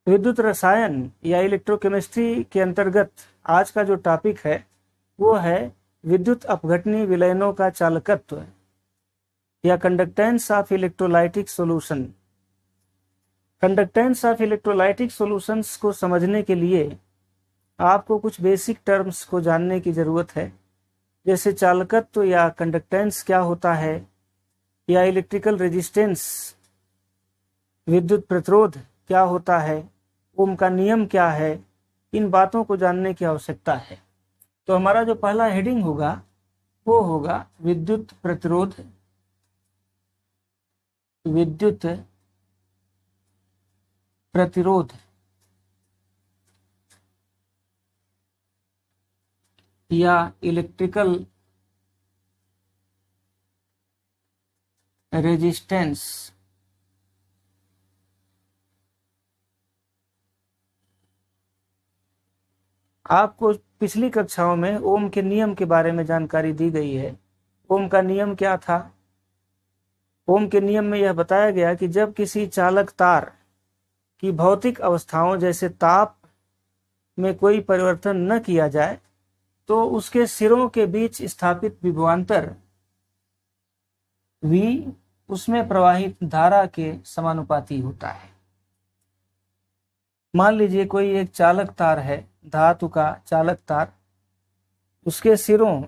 विद्युत रसायन या इलेक्ट्रोकेमिस्ट्री के अंतर्गत आज का जो टॉपिक है वो है विद्युत अपघटनीय विलयनों का चालकत्व या conductance of electrolytic solution. Conductance of electrolytic solutions को समझने के लिए आपको कुछ बेसिक टर्म्स को जानने की जरूरत है, जैसे चालकत्व या कंडक्टेंस क्या होता है, या इलेक्ट्रिकल रेजिस्टेंस विद्युत प्रतिरोध क्या होता है, ओम का नियम क्या है। इन बातों को जानने की आवश्यकता है। तो हमारा जो पहला हेडिंग होगा वो होगा विद्युत प्रतिरोध, विद्युत प्रतिरोध या इलेक्ट्रिकल रेजिस्टेंस। आपको पिछली कक्षाओं में ओम के नियम के बारे में जानकारी दी गई है। ओम का नियम क्या था? ओम के नियम में यह बताया गया कि जब किसी चालक तार की भौतिक अवस्थाओं जैसे ताप में कोई परिवर्तन न किया जाए तो उसके सिरों के बीच स्थापित विभवांतर V उसमें प्रवाहित धारा के समानुपाती होता है। मान लीजिए कोई एक चालक तार है, धातु का चालक तार, उसके सिरों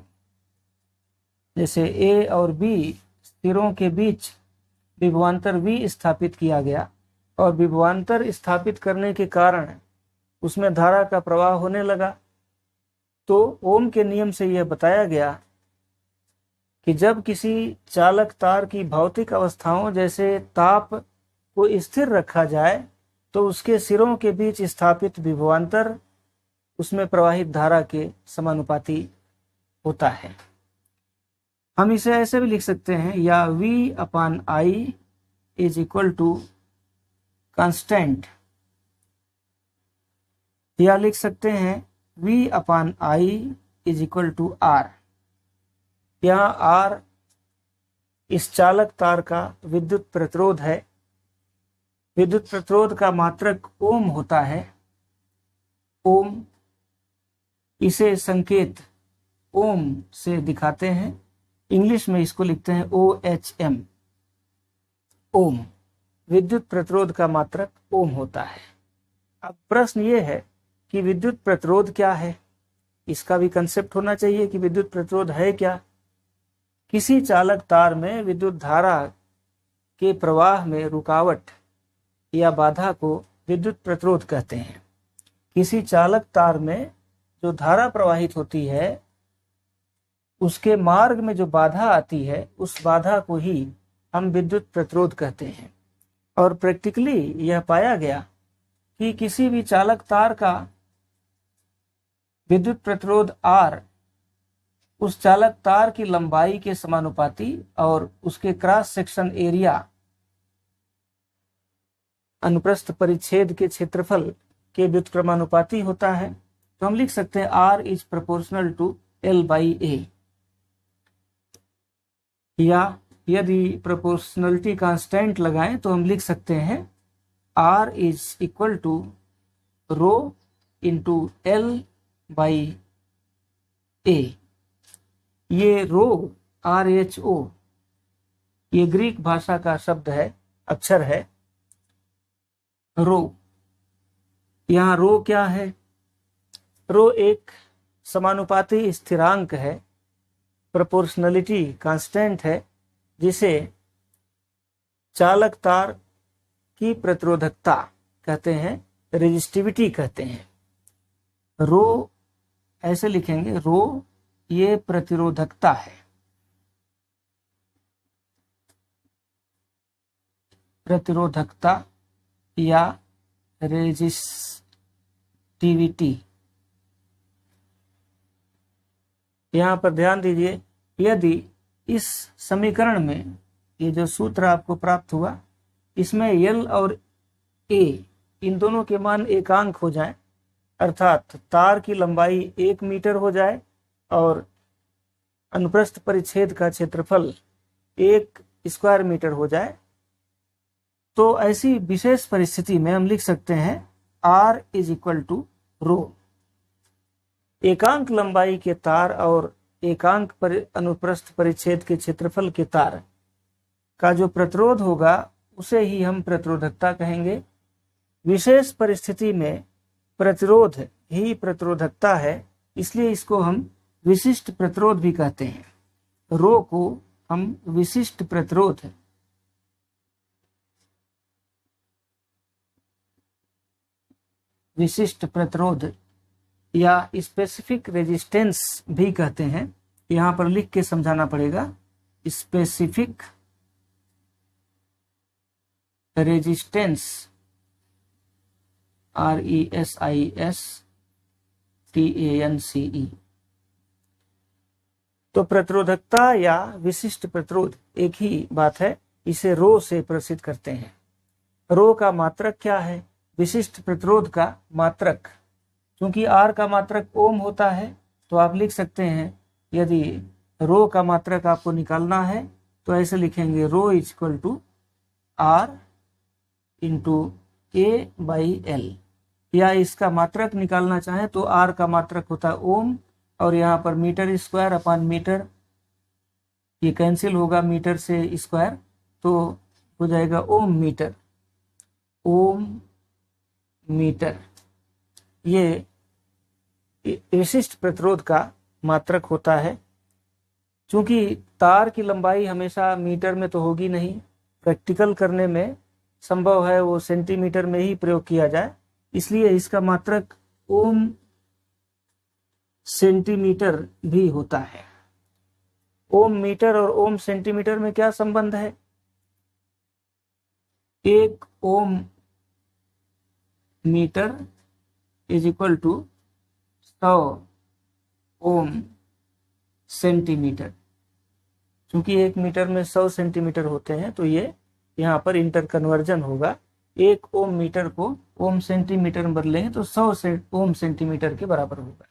जैसे A और B सिरों के बीच विभवांतर V स्थापित किया गया और विभवांतर स्थापित करने के कारण उसमें धारा का प्रवाह होने लगा। तो ओम के नियम से यह बताया गया कि जब किसी चालक तार की भौतिक अवस्थाओं जैसे ताप को स्थिर रखा जाए तो उसके सिरों के बीच स्थापित विभवांतर उसमें प्रवाहित धारा के समानुपाती होता है। हम इसे ऐसे भी लिख सकते हैं, या V/I is equal to constant, या लिख सकते हैं V/I is equal to R। यहाँ R इस चालक तार का विद्युत प्रतिरोध है। विद्युत प्रतिरोध का मात्रक ओम होता है। ओम, इसे संकेत ओम से दिखाते हैं। इंग्लिश में इसको लिखते हैं OHM। ओम, विद्युत प्रतिरोध का मात्रक ओम होता है। अब प्रश्न ये है कि विद्युत प्रतिरोध क्या है? इसका भी कंसेप्ट होना चाहिए कि विद्युत प्रतिरोध है क्या। किसी चालक तार में विद्युत धारा के प्रवाह में रुकावट या बाधा को विद्युत प्रतिरोध कहते हैं। किसी चालक तार में जो धारा प्रवाहित होती है उसके मार्ग में जो बाधा आती है उस बाधा को ही हम विद्युत प्रतिरोध कहते हैं। और प्रैक्टिकली यह पाया गया कि किसी भी चालक तार का विद्युत प्रतिरोध R उस चालक तार की लंबाई के समानुपाती और उसके क्रॉस सेक्शन एरिया अनुप्रस्थ परिच्छेद के क्षेत्रफल के व्युत्क्रमानुपाती होता है। तो हम लिख सकते हैं R is proportional to L/A। या यदि प्रोपोर्शनलिटी कांस्टेंट लगाएं तो हम लिख सकते हैं R is equal to rho into L/A। ये रो RHO ये ग्रीक भाषा का शब्द है, अक्षर है रो। यहाँ रो क्या है? रो एक समानुपाती स्थिरांक है, प्रोपोर्शनलिटी कांस्टेंट है, जिसे चालक तार की प्रतिरोधकता कहते हैं, रेजिस्टिविटी कहते हैं। रो ऐसे लिखेंगे, रो ये प्रतिरोधकता है, प्रतिरोधकता या रेजिस्टिविटी। यहाँ पर ध्यान दीजिए, यदि इस समीकरण में ये जो सूत्र आपको प्राप्त हुआ इसमें L और A इन दोनों के मान एकांक हो जाएं, अर्थात तार की लंबाई 1 मीटर हो जाए और अनुप्रस्थ परिच्छेद का क्षेत्रफल 1 स्क्वायर मीटर हो जाए, तो ऐसी विशेष परिस्थिति में हम लिख सकते हैं R इज इक्वल टू रो। एकांक लंबाई के तार और एकांक अनुप्रस्थ परिच्छेद के क्षेत्रफल के तार का जो प्रतिरोध होगा उसे ही हम प्रतिरोधकता कहेंगे। विशेष परिस्थिति में प्रतिरोध ही प्रतिरोधकता है, इसलिए इसको हम विशिष्ट प्रतिरोध भी कहते हैं। रो को हम विशिष्ट प्रतिरोध या स्पेसिफिक रेजिस्टेंस भी कहते हैं। यहां पर लिख के समझाना पड़ेगा, स्पेसिफिक रेजिस्टेंस, RESISTANCE। तो प्रतिरोधकता या विशिष्ट प्रतिरोध एक ही बात है, इसे रो से प्रसिद्ध करते हैं। रो का मात्रक क्या है? विशिष्ट प्रतिरोध का मात्रक। क्योंकि R का मात्रक ओम होता है तो आप लिख सकते हैं, यदि रो का मात्रक आपको निकालना है तो ऐसे लिखेंगे, rho is equal to R into A/L। या इसका मात्रक निकालना चाहें तो R का मात्रक होता है ओम, और यहाँ पर मीटर स्क्वायर अपॉन मीटर, ये कैंसिल होगा मीटर से स्क्वायर, तो हो जाएगा ओम मीटर। ओम मीटर ये विशिष्ट प्रतिरोध का मात्रक होता है। क्योंकि तार की लंबाई हमेशा मीटर में तो होगी नहीं, प्रैक्टिकल करने में संभव है वो सेंटीमीटर में ही प्रयोग किया जाए, इसलिए इसका मात्रक ओम सेंटीमीटर भी होता है। ओम मीटर और ओम सेंटीमीटर में क्या संबंध है? 1 ohm metre is equal to 100 ohm centimetre. क्योंकि 1 मीटर में 100 सेंटीमीटर होते हैं, तो ये यहाँ पर इंटर कन्वर्जन होगा। 1 ओम मीटर को ओम सेंटीमीटर में बदलेंगे तो 100 ओम सेंटीमीटर के बराबर होगा।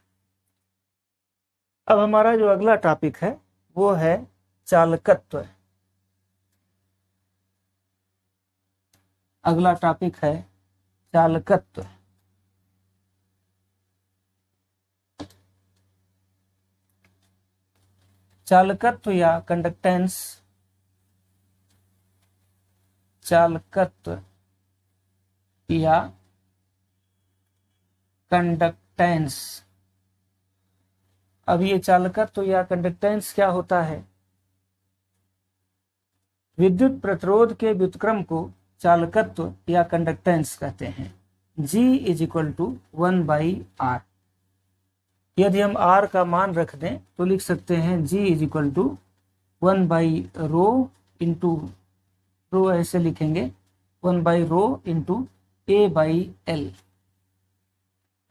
अब हमारा जो अगला टॉपिक है वो है चालकत्व। अगला टॉपिक है चालकत्व। चालकत्व या कंडक्टेंस, चालकत्व या कंडक्टेंस। अब ये चालकत्व या कंडक्टेंस क्या होता है? विद्युत प्रतिरोध के व्युत्क्रम को चालकत्व या कंडक्टेंस कहते हैं। G is equal to 1/R। यदि हम R का मान रख दें तो लिख सकते हैं G इज इक्वल टू 1/रो इंटू, रो ऐसे लिखेंगे 1/रो इंटू A/L।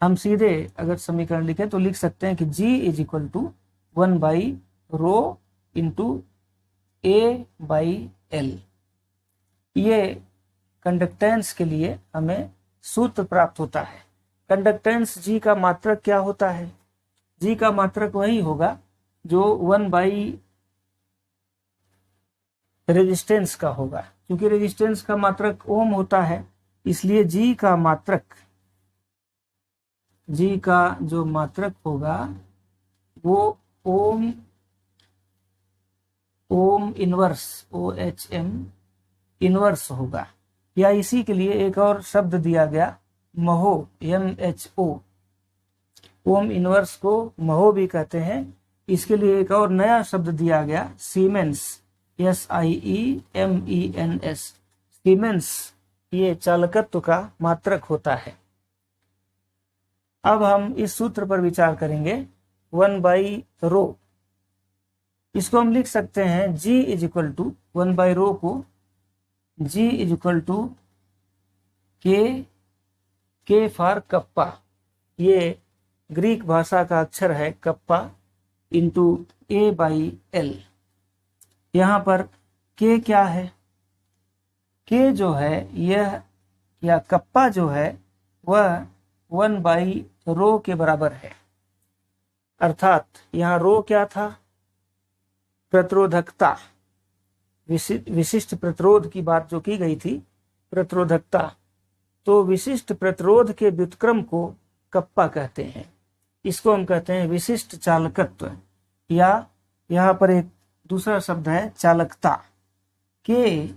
हम सीधे अगर समीकरण लिखें तो लिख सकते हैं कि G इज इक्वल टू 1/रो इंटू A/L। ये कंडक्टेंस के लिए हमें सूत्र प्राप्त होता है। कंडक्टेंस G का मात्रक क्या होता है? G का मात्रक वही होगा जो 1/ रेजिस्टेंस का होगा। क्योंकि रेजिस्टेंस का मात्रक ओम होता है, इसलिए G का जो मात्रक होगा वो ओम इनवर्स, OHM इनवर्स होगा। या इसी के लिए एक और शब्द दिया गया, महो, MHO। ओम इनवर्स को महो भी कहते हैं। इसके लिए एक और नया शब्द दिया गया, सीमेंस, SIEMENS। सीमेंस ये चालकत्व का मात्रक होता है। अब हम इस सूत्र पर विचार करेंगे, 1/रो। इसको हम लिख सकते हैं G इज इक्वल टू 1/रो को G is equal to K for kappa, ये ग्रीक भाषा का अक्षर है कप्पा, इंटू A/L। यहाँ पर K क्या है? K जो है यह, या कप्पा जो है वह 1/रो के बराबर है। अर्थात यहाँ रो क्या था? प्रतिरोधकता, विशिष्ट प्रतिरोध की बात जो की गई थी, प्रतिरोधकता। तो विशिष्ट प्रतिरोध के व्युत्क्रम को कप्पा कहते हैं। इसको हम कहते हैं विशिष्ट चालकत्व, या यहाँ पर एक दूसरा शब्द है चालकता। के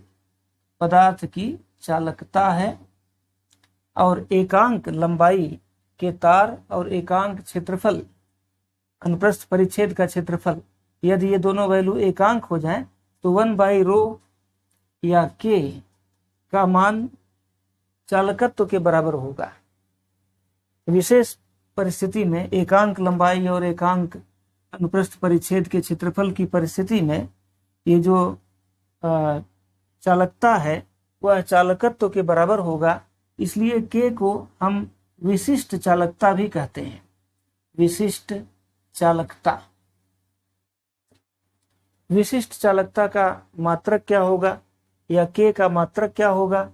पदार्थ की चालकता है और एकांक लंबाई के तार और एकांक क्षेत्रफल, अनुप्रस्थ परिच्छेद का क्षेत्रफल, यदि ये दोनों वैल्यू एकांक हो जाएं तो 1/ρ या के का मान चालकत्व के बराबर होगा। विशेष परिस्थिति में एकांक लंबाई और एकांक अनुप्रस्थ परिच्छेद के क्षेत्रफल की परिस्थिति में ये जो चालकता है वह चालकत्व के बराबर होगा। इसलिए के को हम विशिष्ट चालकता भी कहते हैं। विशिष्ट चालकता, विशिष्ट चालकता का मात्रक क्या होगा या के का मात्रक क्या होगा,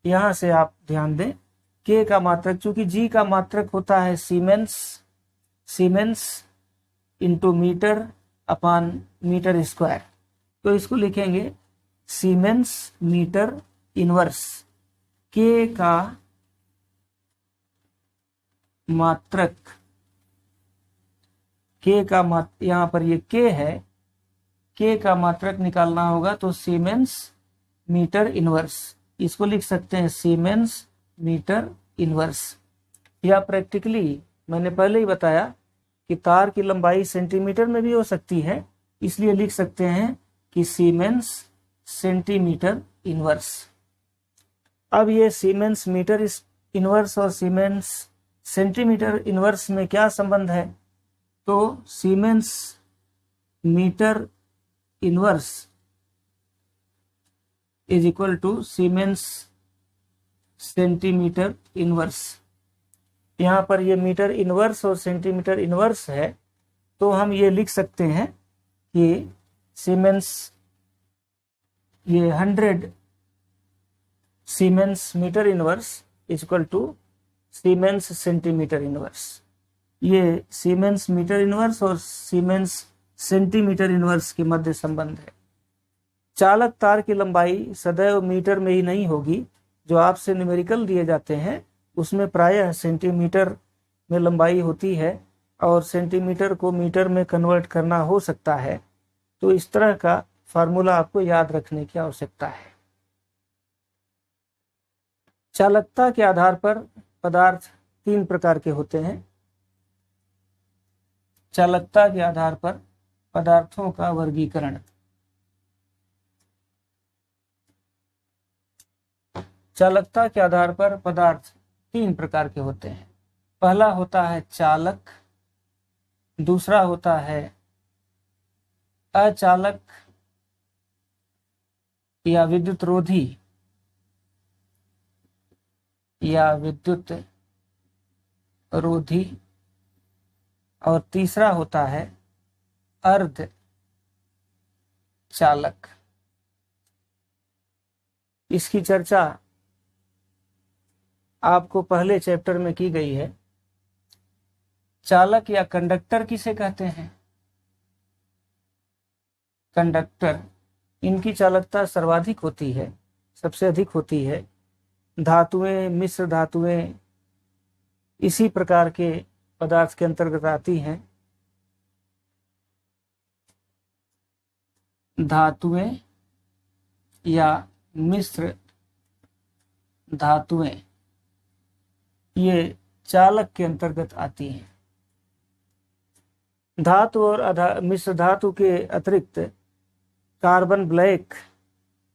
यहां से आप ध्यान दें। के का मात्रक, चूंकि जी का मात्रक होता है सीमेंस इंटू मीटर अपान मीटर स्क्वायर, तो इसको लिखेंगे सीमेंस मीटर इनवर्स। के का मात्रक, के का यहाँ पर ये के है, के का मात्रक निकालना होगा तो सीमेंस मीटर इनवर्स, इसको लिख सकते हैं सीमेंस मीटर इनवर्स। या प्रैक्टिकली मैंने पहले ही बताया कि तार की लंबाई सेंटीमीटर में भी हो सकती है, इसलिए लिख सकते हैं कि सीमेंस सेंटीमीटर इनवर्स। अब ये सीमेंस मीटर इनवर्स और सीमेंस सेंटीमीटर इनवर्स में क्या संबंध है, तो siemens metre inverse is equal to siemens centimetre inverse. यहाँ पर ये मीटर इनवर्स और सेंटीमीटर इनवर्स है, तो हम ये लिख सकते हैं कि सीमेंस, ये 100 siemens metre inverse is equal to siemens centimetre inverse. ये सीमेंस मीटर इनवर्स और सीमेंस सेंटीमीटर इनवर्स के मध्य संबंध है। चालक तार की लंबाई सदैव मीटर में ही नहीं होगी। जो आपसे न्यूमेरिकल दिए जाते हैं उसमें प्रायः सेंटीमीटर में लंबाई होती है और सेंटीमीटर को मीटर में कन्वर्ट करना हो सकता है। तो इस तरह का फार्मूला आपको याद रखने की आवश्यकता है। चालकता के आधार पर पदार्थ 3 प्रकार के होते हैं। चालकता के आधार पर पदार्थों का वर्गीकरण। चालकता के आधार पर पदार्थ 3 प्रकार के होते हैं। पहला होता है चालक, दूसरा होता है अचालक या विद्युत रोधी या विद्युत रोधी, और तीसरा होता है अर्ध चालक। इसकी चर्चा आपको पहले चैप्टर में की गई है। चालक या कंडक्टर किसे कहते हैं? कंडक्टर, इनकी चालकता सर्वाधिक होती है, सबसे अधिक होती है। धातुएं, मिश्र धातुएं इसी प्रकार के पदार्थ के अंतर्गत आती हैं। धातुएं या मिश्र धातुएं ये चालक के अंतर्गत आती हैं। धातु और मिश्र धातु के अतिरिक्त कार्बन ब्लैक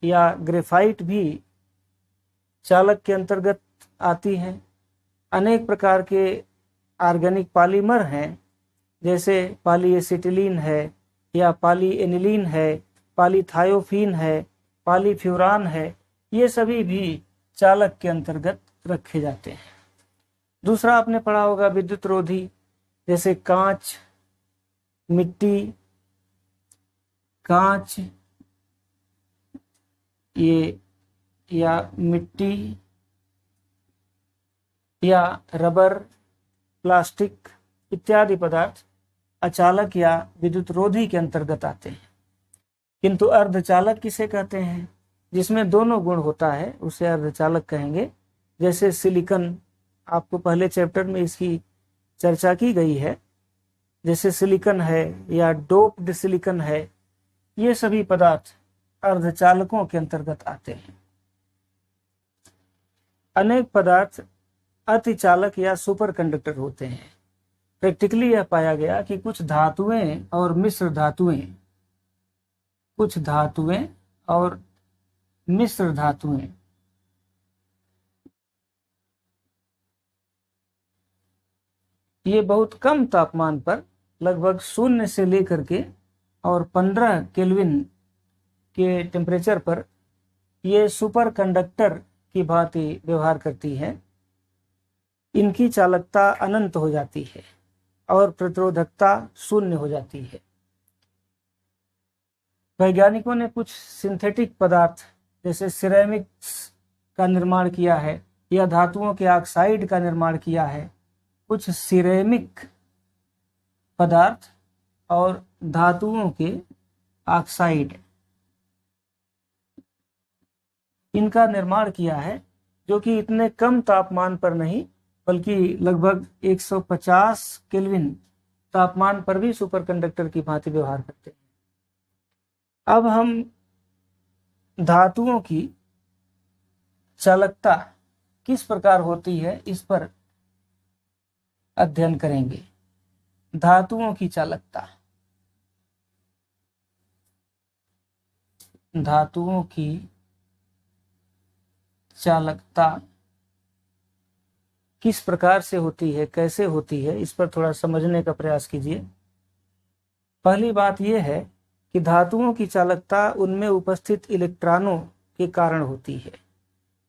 या ग्रेफाइट भी चालक के अंतर्गत आती हैं। अनेक प्रकार के ऑर्गेनिक पॉलीमर हैं, जैसे पॉलीएसिटिलीन है या पॉलीएनिलीन है, पॉलीथायोफीन है, पॉलीफ्यूरान है, ये सभी भी चालक के अंतर्गत रखे जाते हैं। दूसरा आपने पढ़ा होगा विद्युत रोधी, जैसे कांच, मिट्टी, कांच ये या मिट्टी या रबर, प्लास्टिक इत्यादि पदार्थ अचालक या विद्युत रोधी के अंतर्गत आते हैं। किंतु अर्धचालक किसे कहते हैं? जिसमें दोनों गुण होता है उसे अर्धचालक कहेंगे। जैसे सिलिकन, आपको पहले चैप्टर में इसकी चर्चा की गई है, जैसे सिलिकन है या डोप्ड सिलिकन है, ये सभी पदार्थ अर्धचालकों के अंतर्गत आते हैं। अनेक पदार्थ अतिचालक या सुपर कंडक्टर होते हैं। प्रैक्टिकली यह पाया गया कि कुछ धातुएं और मिश्र धातुएं ये बहुत कम तापमान पर, लगभग 0 से लेकर के और 15 केल्विन के टेम्परेचर पर ये सुपर कंडक्टर की भांति व्यवहार करती है। इनकी चालकता अनंत हो जाती है और प्रतिरोधकता 0 हो जाती है। वैज्ञानिकों ने कुछ सिंथेटिक पदार्थ जैसे सिरेमिक्स का निर्माण किया है या धातुओं के ऑक्साइड का निर्माण किया है। कुछ सिरेमिक पदार्थ और धातुओं के ऑक्साइड, इनका निर्माण किया है, जो कि इतने कम तापमान पर नहीं बल्कि लगभग 150 केल्विन तापमान पर भी सुपरकंडक्टर की भांति व्यवहार करते हैं। अब हम धातुओं की चालकता किस प्रकार होती है इस पर अध्ययन करेंगे। धातुओं की चालकता, धातुओं की चालकता किस प्रकार से होती है, कैसे होती है, इस पर थोड़ा समझने का प्रयास कीजिए। पहली बात यह है कि धातुओं की चालकता उनमें उपस्थित इलेक्ट्रॉनों के कारण होती है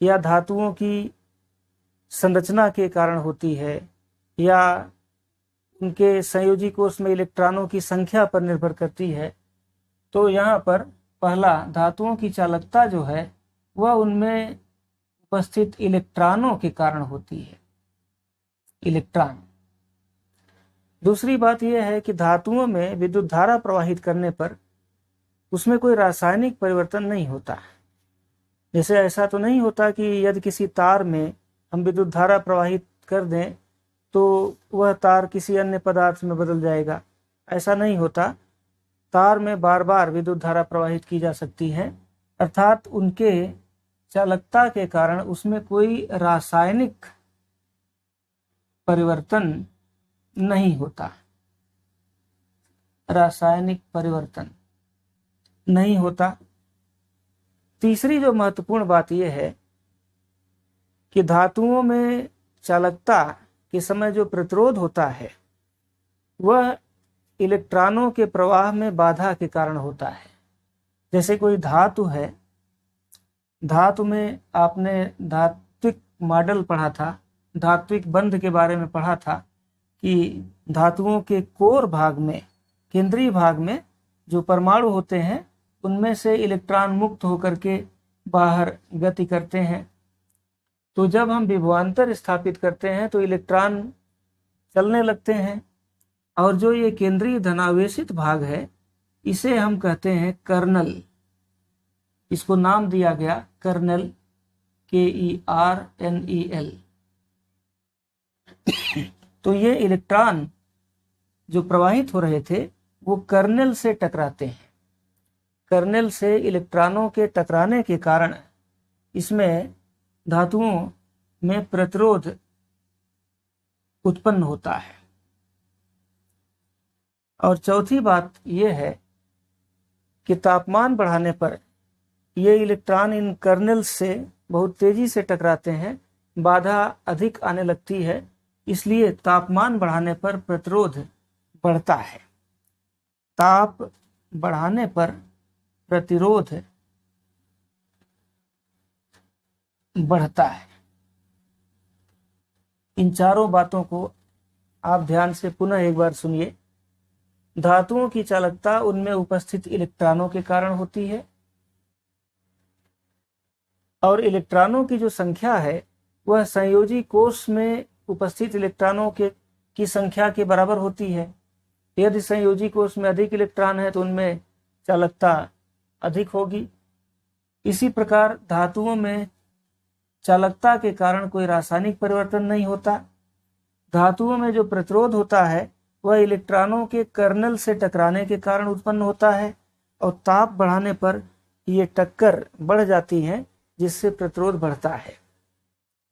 या धातुओं की संरचना के कारण होती है या उनके संयोजी कोष में इलेक्ट्रॉनों की संख्या पर निर्भर करती है। तो यहाँ पर पहला, धातुओं की चालकता जो है वह उनमें उपस्थित इलेक्ट्रॉनों के कारण होती है, इलेक्ट्रॉन। दूसरी बात यह है कि धातुओं में विद्युत धारा प्रवाहित करने पर उसमें कोई रासायनिक परिवर्तन नहीं होता। जैसे ऐसा तो नहीं होता कि यदि किसी तार में हम विद्युत धारा प्रवाहित कर दें तो वह तार किसी अन्य पदार्थ में बदल जाएगा, ऐसा नहीं होता। तार में बार बार विद्युत धारा प्रवाहित की जा सकती है, अर्थात उनके चालकता के कारण उसमें कोई रासायनिक परिवर्तन नहीं होता, रासायनिक परिवर्तन नहीं होता। तीसरी जो महत्वपूर्ण बात यह है कि धातुओं में चालकता के समय जो प्रतिरोध होता है वह इलेक्ट्रॉनों के प्रवाह में बाधा के कारण होता है। जैसे कोई धातु है, धातु में आपने धात्विक मॉडल पढ़ा था, धात्विक बंध के बारे में पढ़ा था कि धातुओं के कोर भाग में, केंद्रीय भाग में जो परमाणु होते हैं उनमें से इलेक्ट्रॉन मुक्त होकर के बाहर गति करते हैं। तो जब हम विभवांतर स्थापित करते हैं तो इलेक्ट्रॉन चलने लगते हैं, और जो ये केंद्रीय धनावेशित भाग है इसे हम कहते हैं कर्नल। इसको नाम दिया गया कर्नल, KERNEL। तो ये इलेक्ट्रॉन जो प्रवाहित हो रहे थे वो कर्नल से टकराते हैं। कर्नल से इलेक्ट्रॉनों के टकराने के कारण इसमें धातुओं में प्रतिरोध उत्पन्न होता है। और चौथी बात यह है कि तापमान बढ़ाने पर ये इलेक्ट्रॉन इन कर्नल से बहुत तेजी से टकराते हैं, बाधा अधिक आने लगती है, इसलिए तापमान बढ़ाने पर प्रतिरोध बढ़ता है। ताप बढ़ाने पर प्रतिरोध बढ़ता है। इन चारों बातों को आप ध्यान से पुनः एक बार सुनिए। धातुओं की चालकता उनमें उपस्थित इलेक्ट्रॉनों के कारण होती है, और इलेक्ट्रॉनों की जो संख्या है वह संयोजी कोष में उपस्थित इलेक्ट्रॉनों की संख्या के बराबर होती है। यदि संयोजी कोष में अधिक इलेक्ट्रॉन है तो उनमें चालकता अधिक होगी। इसी प्रकार धातुओं में चालकता के कारण कोई रासायनिक परिवर्तन नहीं होता। धातुओं में जो प्रतिरोध होता है वह इलेक्ट्रॉनों के कर्नल से टकराने के कारण उत्पन्न होता है और ताप बढ़ाने पर ये टक्कर बढ़ जाती है जिससे प्रतिरोध बढ़ता है।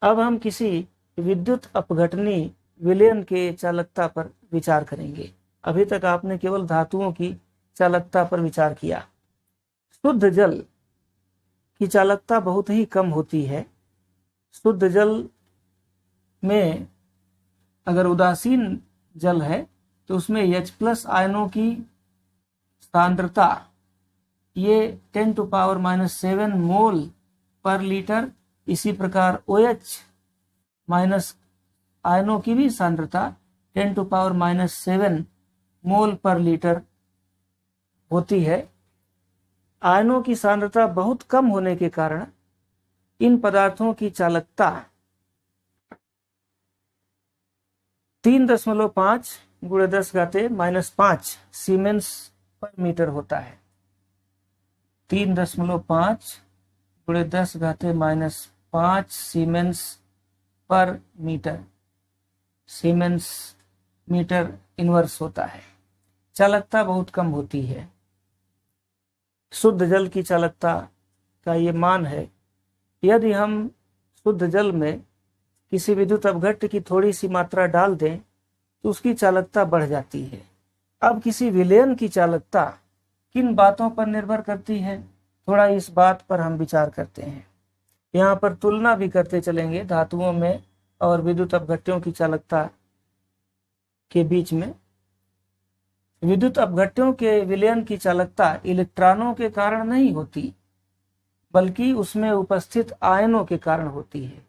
अब हम किसी विद्युत अपघटनी विलयन के चालकता पर विचार करेंगे। अभी तक आपने केवल धातुओं की चालकता पर विचार किया। शुद्ध जल की चालकता बहुत ही कम होती है। शुद्ध जल में अगर उदासीन जल है तो उसमें H+ आयनों की सांद्रता ये 10⁻⁷ मोल पर लीटर, इसी प्रकार OH- आयनों की भी सांद्रता 10⁻⁷ मोल पर लीटर होती है। आयनों की सांद्रता बहुत कम होने के कारण इन पदार्थों की चालकता 3.5 × 10⁻⁵ सीमेंस पर मीटर होता है। 3.5 × 10⁻⁵ सीमेंस पर मीटर, सीमेंस मीटर इनवर्स होता है। चालकता बहुत कम होती है। शुद्ध जल की चालकता का ये मान है। यदि हम शुद्ध जल में किसी विद्युत अपघट्य की थोड़ी सी मात्रा डाल दें तो उसकी चालकता बढ़ जाती है। अब किसी विलयन की चालकता किन बातों पर निर्भर करती है, थोड़ा इस बात पर हम विचार करते हैं। यहाँ पर तुलना भी करते चलेंगे धातुओं में और विद्युत अपघट्यों की चालकता के बीच में। विद्युत अपघट्यों के विलयन की चालकता इलेक्ट्रॉनों के कारण नहीं होती, बल्कि उसमें उपस्थित आयनों के कारण होती है,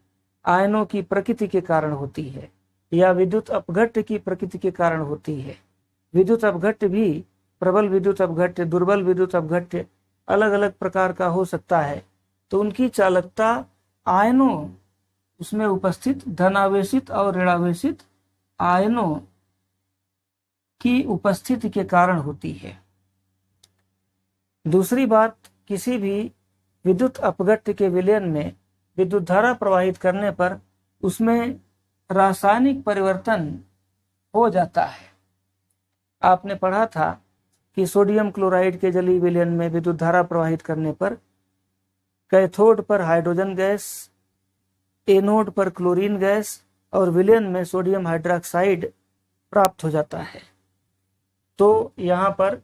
आयनों की प्रकृति के कारण होती है, या विद्युत अपघट्य की प्रकृति के कारण होती है। विद्युत अपघट्य भी प्रबल विद्युत अपघट्य, दुर्बल विद्युत अपघट्य अलग अलग प्रकार का हो सकता है। तो उनकी चालकता आयनों, उसमें उपस्थित धनावेशित और ऋणावेशित आयनों की उपस्थिति के कारण होती है। दूसरी बात, किसी भी विद्युत अपघट्य के विलयन में विद्युत धारा प्रवाहित करने पर उसमें रासायनिक परिवर्तन हो जाता है। आपने पढ़ा था कि सोडियम क्लोराइड के जलीय विलयन में विद्युत धारा प्रवाहित करने पर कैथोड पर हाइड्रोजन गैस, एनोड पर क्लोरीन गैस और विलयन में सोडियम हाइड्रोक्साइड प्राप्त हो जाता है। तो यहाँ पर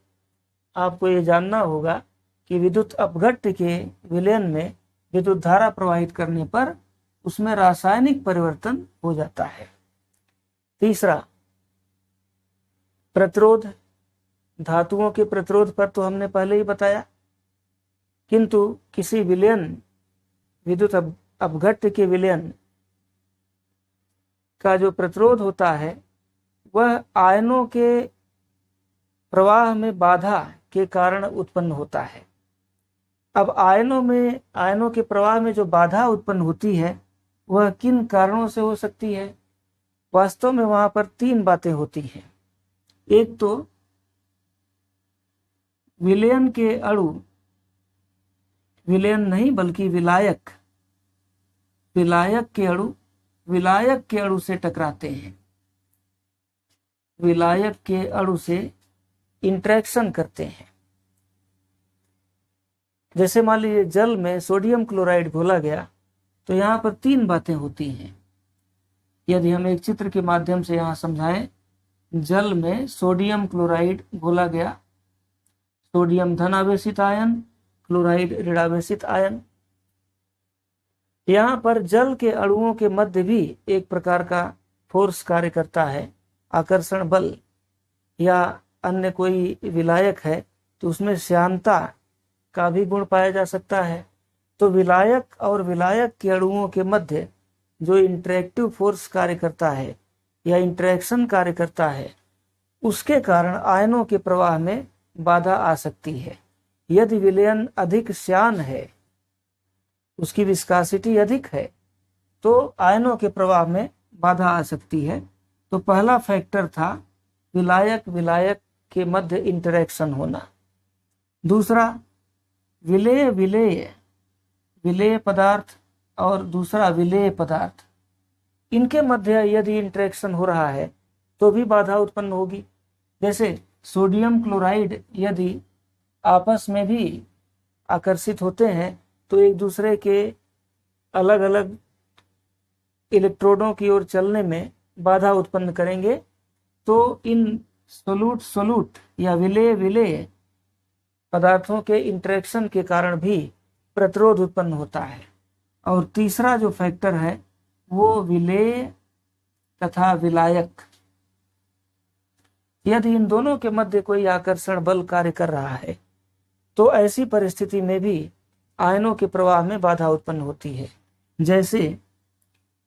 आपको ये जानना होगा कि विद्युत अपघट्य के विलयन में विद्युत धारा प्रवाहित करने पर उसमें रासायनिक परिवर्तन हो जाता है। तीसरा, प्रतिरोध। धातुओं के प्रतिरोध पर तो हमने पहले ही बताया, किंतु किसी विलयन, विद्युत अपघट्य के विलयन का जो प्रतिरोध होता है वह आयनों के प्रवाह में बाधा के कारण उत्पन्न होता है। अब आयनों के प्रवाह में जो बाधा उत्पन्न होती है वह किन कारणों से हो सकती है? वास्तव में वहां पर 3 बातें होती हैं। एक तो विलयन के अणु, विलयन नहीं बल्कि विलायक के अणु से टकराते हैं, विलायक के अणु से इंटरेक्शन करते हैं। जैसे मान लीजिए जल में सोडियम क्लोराइड घोला गया तो यहाँ पर 3 बातें होती हैं। यदि हम एक चित्र के माध्यम से यहाँ समझाएं, जल में सोडियम क्लोराइड घोला गया, सोडियम धनावेशित आयन, क्लोराइड ऋणावेशित आयन। यहाँ पर जल के अणुओं के मध्य भी एक प्रकार का फोर्स कार्य करता है, आकर्षण बल, या अन्य कोई विलायक है तो उसमें श्यानता का भी गुण पाया जा सकता है। तो विलायक और विलायक के अणुओं के मध्य जो इंटरेक्टिव फोर्स कार्य करता है या इंटरेक्शन कार्य करता है, उसके कारण आयनों के प्रवाह में बाधा आ सकती है। यदि विलयन अधिक श्यान है, उसकी विस्कासिटी अधिक है, तो आयनों के प्रवाह में बाधा आ सकती है। तो पहला फैक्टर था विलायक के मध्य इंटरेक्शन होना। दूसरा, विलेय पदार्थ और दूसरा विलेय पदार्थ, इनके मध्य यदि इंटरेक्शन हो रहा है तो भी बाधा उत्पन्न होगी। जैसे सोडियम क्लोराइड यदि आपस में भी आकर्षित होते हैं तो एक दूसरे के अलग अलग इलेक्ट्रोडों की ओर चलने में बाधा उत्पन्न करेंगे, तो इन सोलूट या विलेय पदार्थों के इंटरेक्शन के कारण भी प्रतिरोध उत्पन्न होता है। और तीसरा जो फैक्टर है वो विलेय तथा विलायक, यदि इन दोनों के मध्य कोई आकर्षण बल कार्य कर रहा है तो ऐसी परिस्थिति में भी आयनों के प्रवाह में बाधा उत्पन्न होती है। जैसे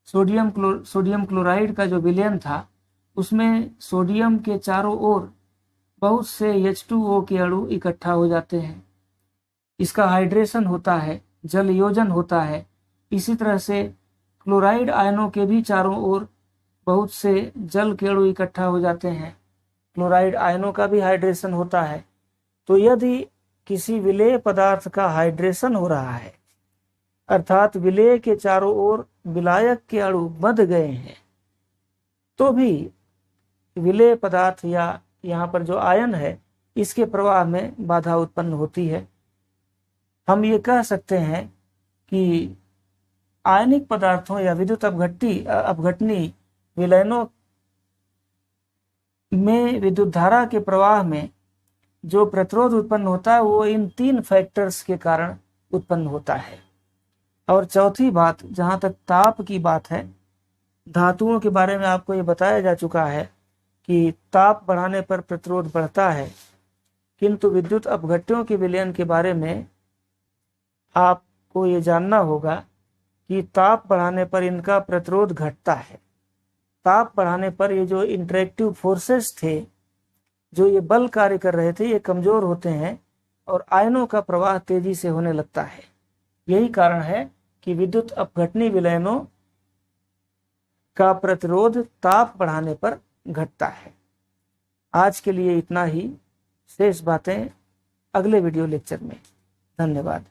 सोडियम क्लोराइड का जो विलयन था उसमें सोडियम के चारों ओर बहुत से H2O के अणु इकट्ठा हो जाते हैं, इसका हाइड्रेशन होता है, जल योजन होता है। इसी तरह से क्लोराइड आयनों के भी चारों ओर बहुत से जल के अणु इकट्ठा हो जाते हैं, क्लोराइड आयनों का भी हाइड्रेशन होता है। तो यदि किसी विलेय पदार्थ का हाइड्रेशन हो रहा है अर्थात विलेय के चारों ओर विलायक के अणु बंध गए हैं, तो भी विलेय पदार्थ या यहाँ पर जो आयन है इसके प्रवाह में बाधा उत्पन्न होती है। हम ये कह सकते हैं कि आयनिक पदार्थों या विद्युत अपघटनी विलयनों में विद्युत धारा के प्रवाह में जो प्रतिरोध उत्पन्न होता है वो इन 3 फैक्टर्स के कारण उत्पन्न होता है। और चौथी बात, जहाँ तक ताप की बात है, धातुओं के बारे में आपको ये बताया जा चुका है कि ताप बढ़ाने पर प्रतिरोध बढ़ता है, किंतु विद्युत अपघट्यों के विलयन के बारे में आपको ये जानना होगा कि ताप बढ़ाने पर इनका प्रतिरोध घटता है। ताप बढ़ाने पर ये जो इंटरेक्टिव फोर्सेस थे, जो ये बल कार्य कर रहे थे, ये कमजोर होते हैं और आयनों का प्रवाह तेजी से होने लगता है। यही कारण है कि विद्युत अपघटनी विलयनों का प्रतिरोध ताप बढ़ाने पर घटता है। आज के लिए इतना ही, शेष बातें अगले वीडियो लेक्चर में। धन्यवाद।